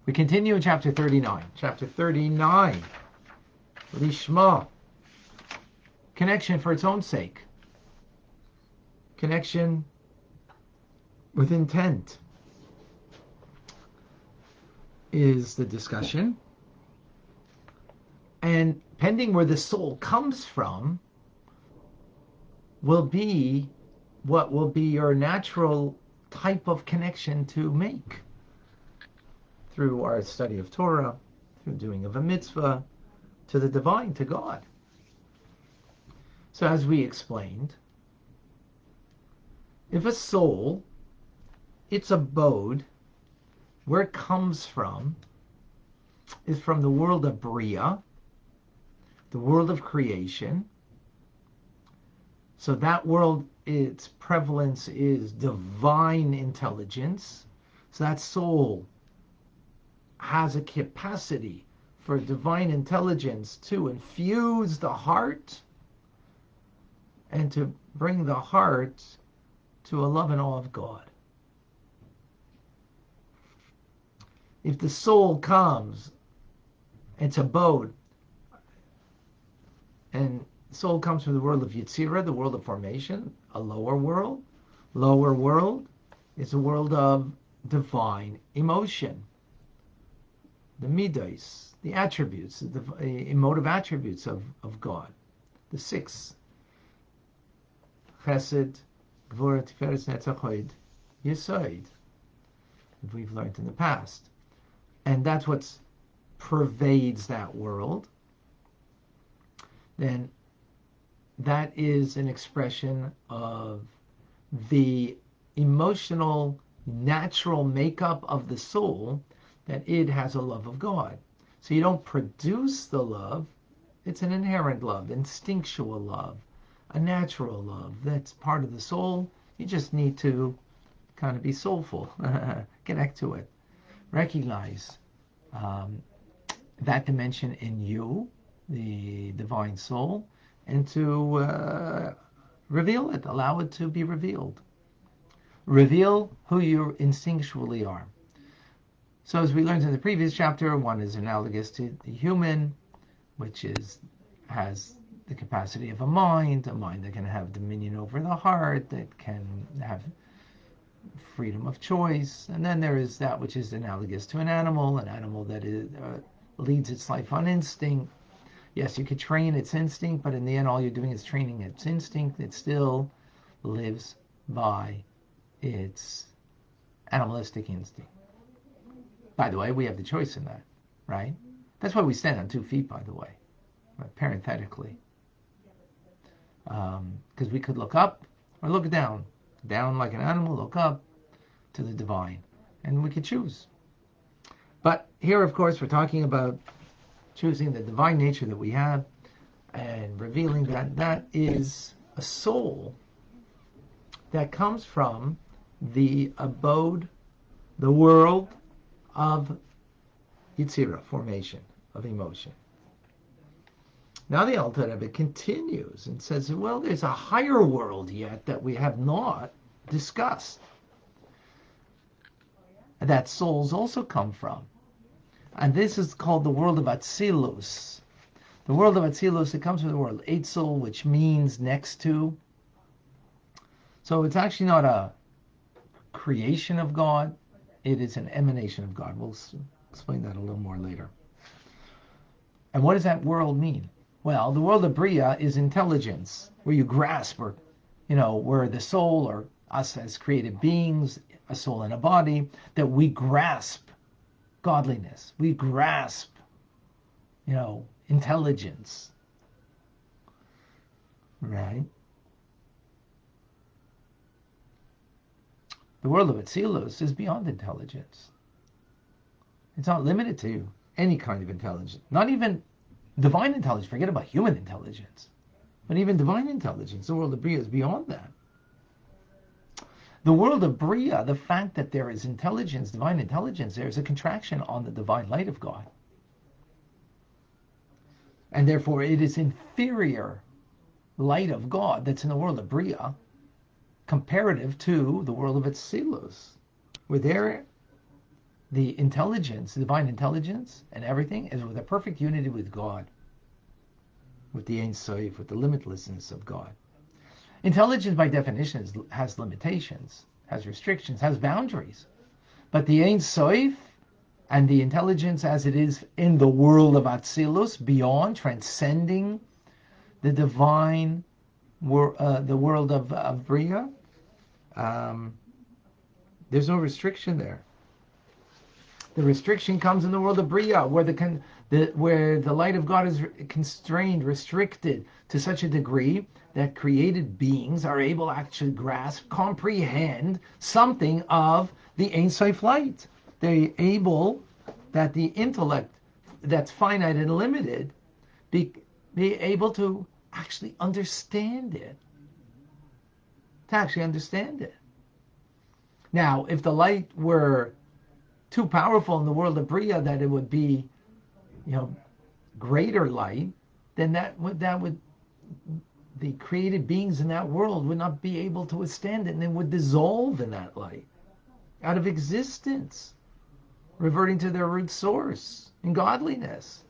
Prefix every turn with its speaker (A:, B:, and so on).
A: We continue in chapter 39. Chapter 39. Lishma. Connection for its own sake. Connection with intent is the discussion. And pending where the soul comes from will be what will be your natural type of connection to make through our study of Torah, through doing of a mitzvah, to the divine, to God. So as we explained, if a soul, its abode, where it comes from, is from the world of Bria, the world of creation, so that world, its prevalence is divine intelligence, so that soul has a capacity for divine intelligence to infuse the heart and to bring the heart to a love and awe of God. If the soul comes, its abode, and soul comes from the world of Yetzirah, the world of formation, a lower world. Lower world is a world of divine emotion. The midos, the attributes, the emotive attributes of God. The six. Chesed, Gvura, Tiferes, Netzach, Hod, Yesod. We've learned in the past. And that's what pervades that world. Then that is an expression of the emotional, natural makeup of the soul, that it has a love of God. So you don't produce the love, it's an inherent love, instinctual love, a natural love that's part of the soul. You just need to kind of be soulful, connect to it, recognize that dimension in you, the divine soul, and to reveal it, allow it to be revealed. Reveal who you instinctually are. So as we learned in the previous chapter, one is analogous to the human, which has the capacity of a mind that can have dominion over the heart, that can have freedom of choice. And then there is that which is analogous to an animal that leads its life on instinct. Yes, you could train its instinct, but in the end, all you're doing is training its instinct. It still lives by its animalistic instinct. By the way, we have the choice in that, right? That's why we stand on 2 feet, by the way, parenthetically. Because we could look up or look down. Down like an animal, look up to the divine. And we could choose. But here, of course, we're talking about choosing the divine nature that we have and revealing that is a soul that comes from the abode, the world of Yetzirah, formation, of emotion. Now the Alter Rebbe continues and says, well, there's a higher world yet that we have not discussed, that souls also come from. And this is called the world of Atzilus. The world of Atzilus, it comes from the word Eitzel, which means next to. So it's actually not a creation of God, it is an emanation of God. We'll explain that a little more later. And what does that world mean? Well, the world of Bria is intelligence, where you grasp, or, where the soul, or us as created beings, a soul and a body, that we grasp godliness. We grasp, intelligence. Right? The world of Atzilus is beyond intelligence. It's not limited to any kind of intelligence. Not even divine intelligence. Forget about human intelligence. But even divine intelligence, the world of Bria is beyond that. The world of Bria, the fact that there is intelligence, divine intelligence, there is a contraction on the divine light of God. And therefore it is inferior light of God that's in the world of Bria, comparative to the world of Atzilus, where there the intelligence, the divine intelligence, and everything is with a perfect unity with God, with the Ein Sof, with the limitlessness of God. Intelligence, by definition, has limitations, has restrictions, has boundaries. But the Ein Sof and the intelligence as it is in the world of Atzilus, beyond, transcending the divine, the world of Bria, there's no restriction there. The restriction comes in the world of Bria, where the light of God is constrained, restricted to such a degree that created beings are able to actually grasp, comprehend something of the Ein Sof light. They're able, that the intellect that's finite and limited, be able to actually understand it. To actually understand it. Now, if the light were too powerful in the world of Bria that it would be, greater light, then that would the created beings in that world would not be able to withstand it, and they would dissolve in that light, out of existence, reverting to their root source in godliness.